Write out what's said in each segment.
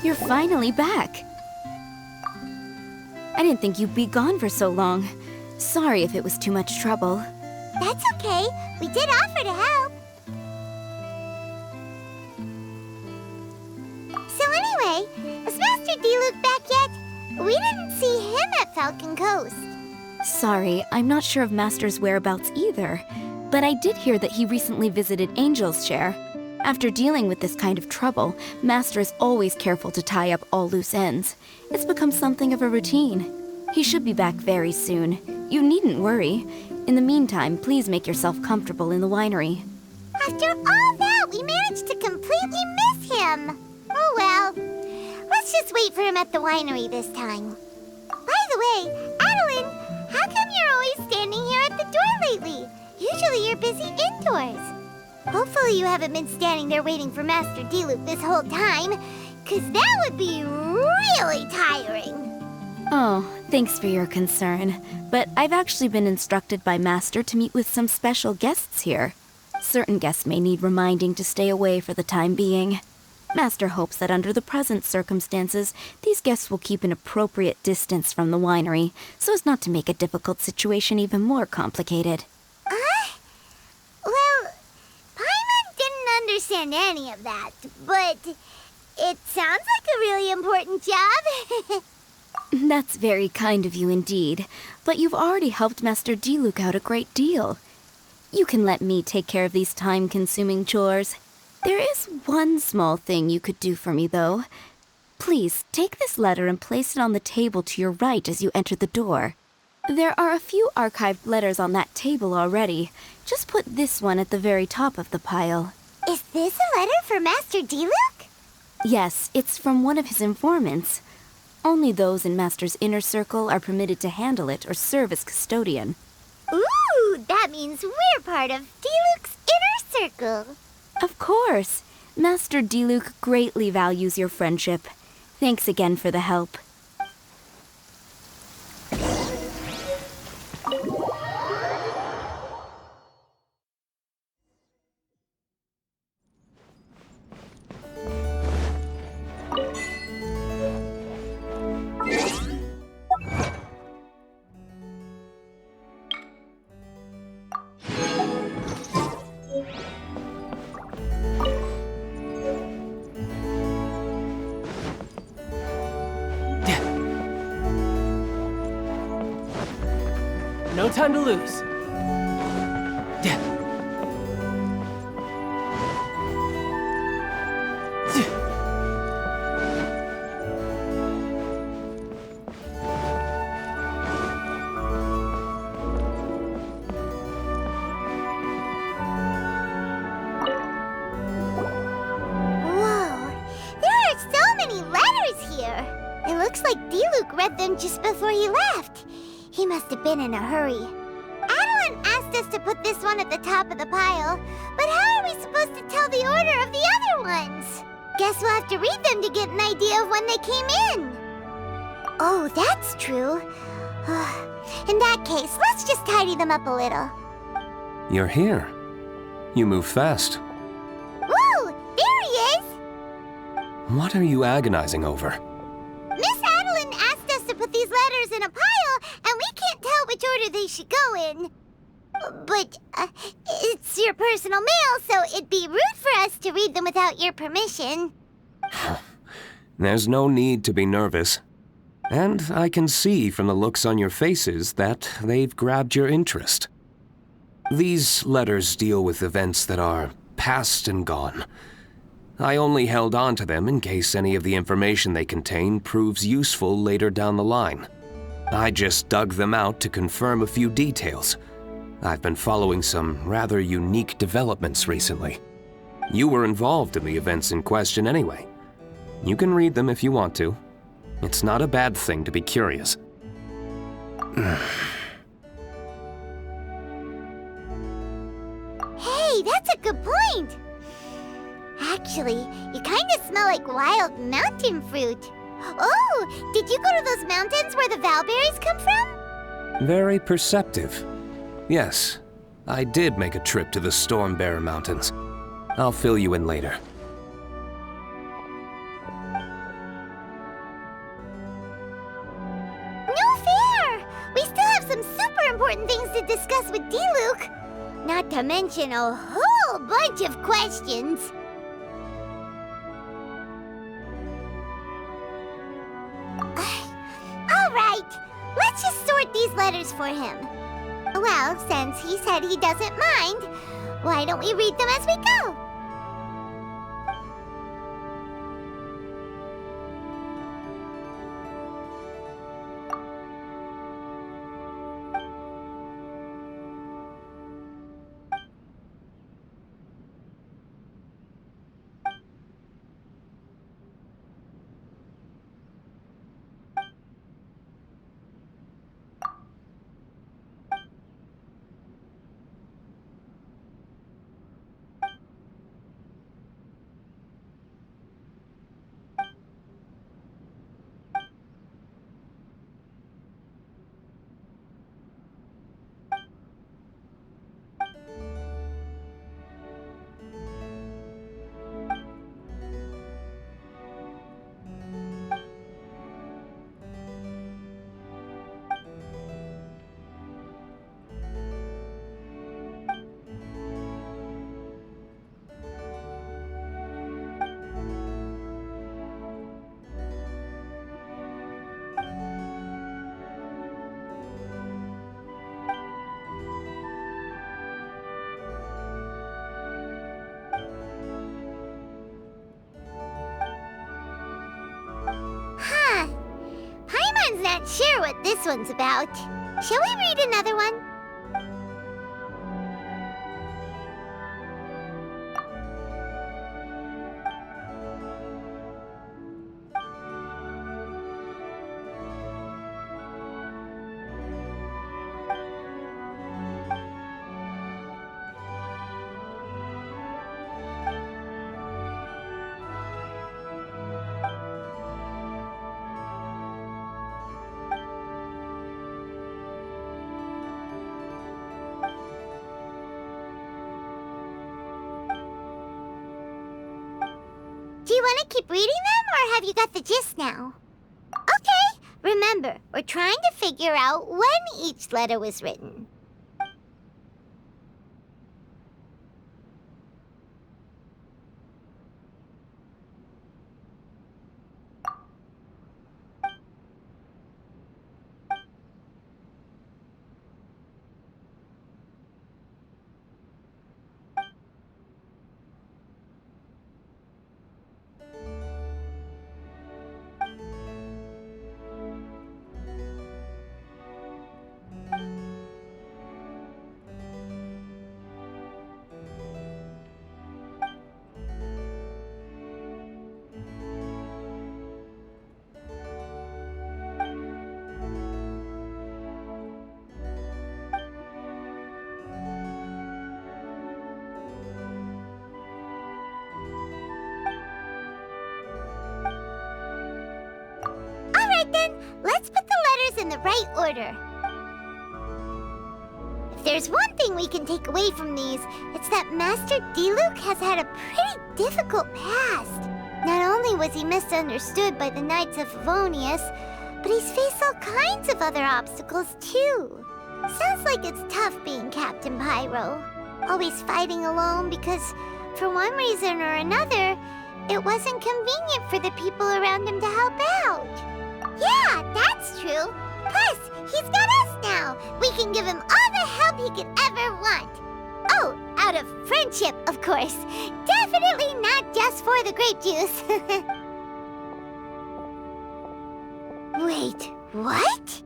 You're finally back. I didn't think you'd be gone for so long. Sorry if it was too much trouble. That's okay. We did offer to help. So anyway, is Master D-Luke back yet? We didn't see him at Falcon Coast. Sorry, I'm not sure of Master's whereabouts either. But I did hear that he recently visited Angel's Share. After dealing with this kind of trouble, Master is always careful to tie up all loose ends. It's become something of a routine. He should be back very soon. You needn't worry. In the meantime, please make yourself comfortable in the winery. After all that, we managed to completely miss him. Oh well. Let's just wait for him at the winery this time. By the way, Adeline, how come you're always standing here at the door lately? Usually you're busy indoors. Hopefully you haven't been standing there waiting for Master D-Luke this whole time, 'cause that would be really tiring. Oh, thanks for your concern. But I've actually been instructed by Master to meet with some special guests here. Certain guests may need reminding to stay away for the time being. Master hopes that under the present circumstances, these guests will keep an appropriate distance from the winery, so as not to make a difficult situation even more complicated. Well, Paimon didn't understand any of that, but it sounds like a really important job. That's very kind of you indeed, but you've already helped Master D-Luke out a great deal. You can let me take care of these time-consuming chores. There is one small thing you could do for me, though. Please, take this letter and place it on the table to your right as you enter the door. There are a few archived letters on that table already. Just put this one at the very top of the pile. Is this a letter for Master D-Luke? Yes, it's from one of his informants. Only those in Master's inner circle are permitted to handle it or serve as custodian. Ooh, that means we're part of D-Luke's inner circle. Of course. Master D-Luke greatly values your friendship. Thanks again for the help. No time to lose. Whoa, there are so many letters here. It looks like D-Luke read them just before he left. He must have been in a hurry. Adeline asked us to put this one at the top of the pile, but how are we supposed to tell the order of the other ones? Guess we'll have to read them to get an idea of when they came in. Oh, that's true. In that case, let's just tidy them up a little. You're here. You move fast. Woo! There he is! What are you agonizing over? Miss Adeline asked us to put these letters in a pile, and we can't tell which order they should go in. But it's your personal mail, so it'd be rude for us to read them without your permission. There's no need to be nervous. And I can see from the looks on your faces that they've grabbed your interest. These letters deal with events that are past and gone. I only held on to them in case any of the information they contain proves useful later down the line. I just dug them out to confirm a few details. I've been following some rather unique developments recently. You were involved in the events in question anyway. You can read them if you want to. It's not a bad thing to be curious. Hey, that's a good point. Actually, you kind of smell like wild mountain fruit. Oh, did you go to those mountains where the valberries come from? Very perceptive. Yes, I did make a trip to the Stormbearer Mountains. I'll fill you in later. important things to discuss with D-Luke. Not to mention a whole bunch of questions. All right, let's just sort these letters for him. Well, since he said he doesn't mind, why don't we read them as we go? Not sure what this one's about. Shall we read another one? Do you want to keep reading them, or have you got the gist now? Okay, remember, we're trying to figure out when each letter was written. Then, let's put the letters in the right order. If there's one thing we can take away from these, it's that Master D-Luke has had a pretty difficult past. Not only was he misunderstood by the Knights of Favonius, but he's faced all kinds of other obstacles too. Sounds like it's tough being Captain Pyro. Always fighting alone because, for one reason or another, it wasn't convenient for the people around him to help out. Yeah, that's true. Plus, he's got us now. We can give him all the help he could ever want. Oh, out of friendship, of course. Definitely not just for the grape juice. Wait, what?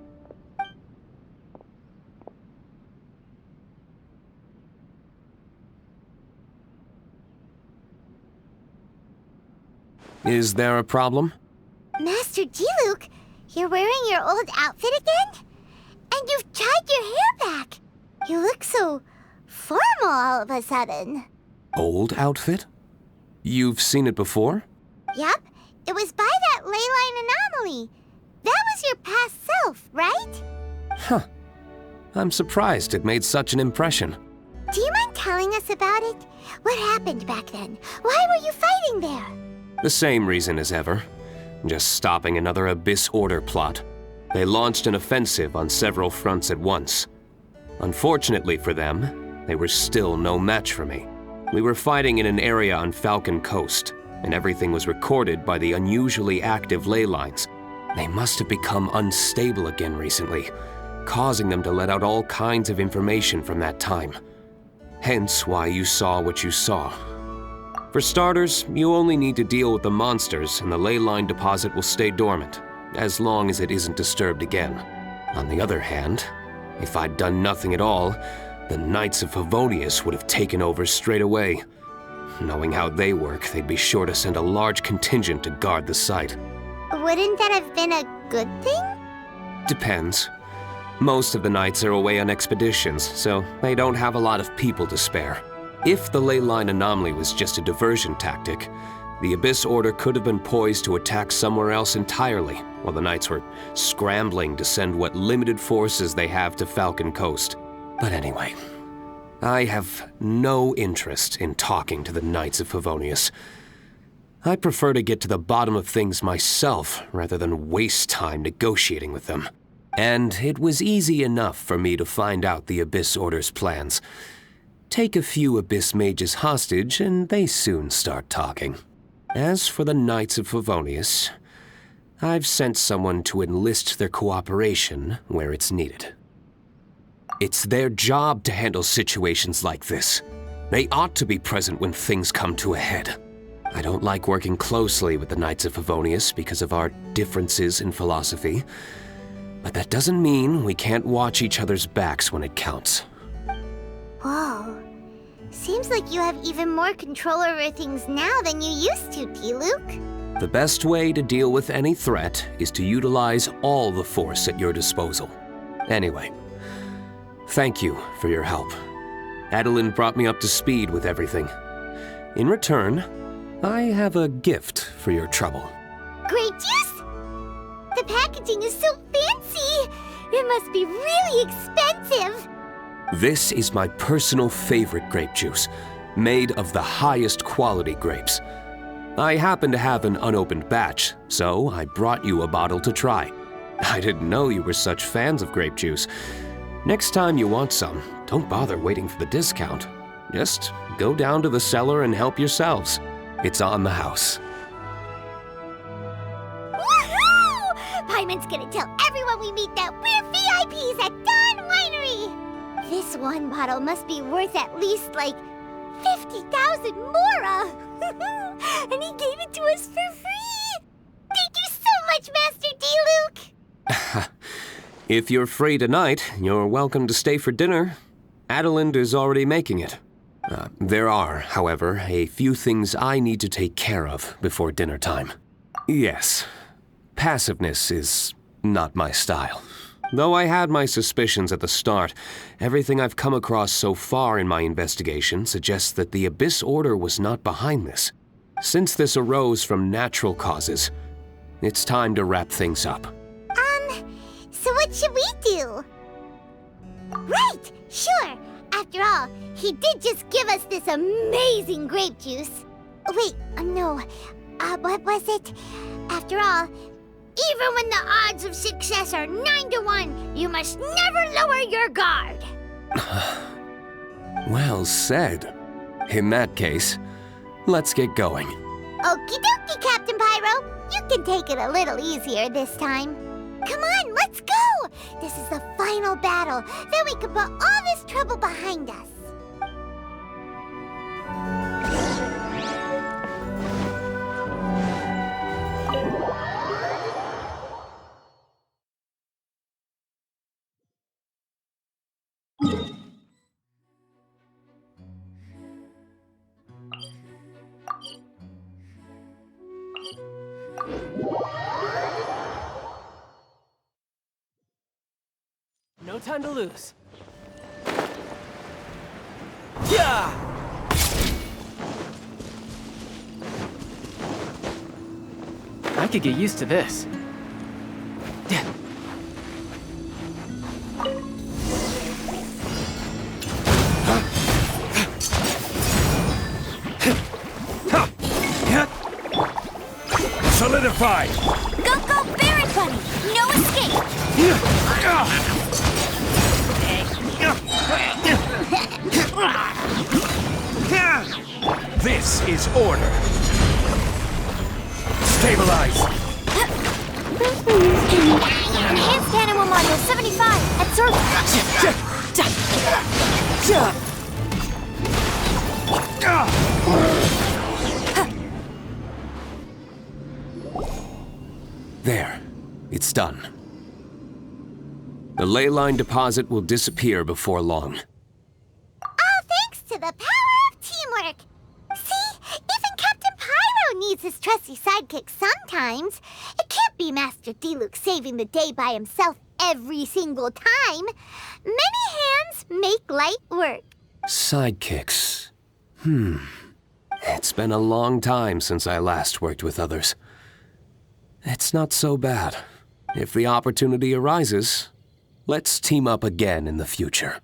Is there a problem? Master D-Luke, you're wearing your old outfit again? And you've tied your hair back. You look so formal all of a sudden. Old outfit? You've seen it before? Yup, it was by that ley line anomaly. That was your past self, right? Huh. I'm surprised it made such an impression. Do you mind telling us about it? What happened back then? Why were you fighting there? The same reason as ever. Just stopping another Abyss Order plot. They launched an offensive on several fronts at once. Unfortunately for them, they were still no match for me. We were fighting in an area on Falcon Coast, and everything was recorded by the unusually active ley lines. They must have become unstable again recently, causing them to let out all kinds of information from that time. Hence why you saw what you saw. For starters, you only need to deal with the monsters and the ley line deposit will stay dormant, as long as it isn't disturbed again. On the other hand, if I'd done nothing at all, the Knights of Favonius would have taken over straight away. Knowing how they work, they'd be sure to send a large contingent to guard the site. Wouldn't that have been a good thing? Depends. Most of the Knights are away on expeditions, so they don't have a lot of people to spare. If the ley line anomaly was just a diversion tactic, the Abyss Order could have been poised to attack somewhere else entirely, while the Knights were scrambling to send what limited forces they have to Falcon Coast. But anyway, I have no interest in talking to the Knights of Favonius. I prefer to get to the bottom of things myself rather than waste time negotiating with them. And it was easy enough for me to find out the Abyss Order's plans. Take a few Abyss Mages hostage and they soon start talking. As for the Knights of Favonius, I've sent someone to enlist their cooperation where it's needed. It's their job to handle situations like this. They ought to be present when things come to a head. I don't like working closely with the Knights of Favonius because of our differences in philosophy, but that doesn't mean we can't watch each other's backs when it counts. Whoa. Seems like you have even more control over things now than you used to, Diluc. The best way to deal with any threat is to utilize all the force at your disposal. Anyway, thank you for your help. Adeline brought me up to speed with everything. In return, I have a gift for your trouble. Grape juice? The packaging is so fancy! It must be really expensive! This is my personal favorite grape juice, made of the highest quality grapes. I happen to have an unopened batch, so I brought you a bottle to try. I didn't know you were such fans of grape juice. Next time you want some, don't bother waiting for the discount. Just go down to the cellar and help yourselves. It's on the house. Woohoo! Paimon's gonna tell everyone we meet that we're VIPs at Dawn Winery! This one bottle must be worth at least, like, 50,000 mora! And he gave it to us for free! Thank you so much, Master Diluc! If you're free tonight, you're welcome to stay for dinner. Adeline is already making it. There are, however, a few things I need to take care of before dinner time. Yes, passiveness is not my style. Though I had my suspicions at the start, everything I've come across so far in my investigation suggests that the Abyss Order was not behind this. Since this arose from natural causes, it's time to wrap things up. So what should we do? Right! Sure! After all, he did just give us this amazing grape juice. Wait, no. What was it? After all, even when the odds of success are 9 to 1, you must never lower your guard. Well said. In that case, let's get going. Okie dokie, Captain Pyro. You can take it a little easier this time. Come on, let's go! This is the final battle. Then we can put all this trouble behind us. No time to lose. Yeah! I could get used to this. Solidify! Go, Baron Bunny! No escape! is order. Stabilize. Enhanced animal module 75 at There. It's done. The ley line deposit will disappear before long. All thanks to the power of teamwork. See, even Captain Pyro needs his trusty sidekick sometimes. It can't be Master Diluc saving the day by himself every single time. Many hands make light work. Sidekicks. It's been a long time since I last worked with others. It's not so bad. If the opportunity arises, let's team up again in the future.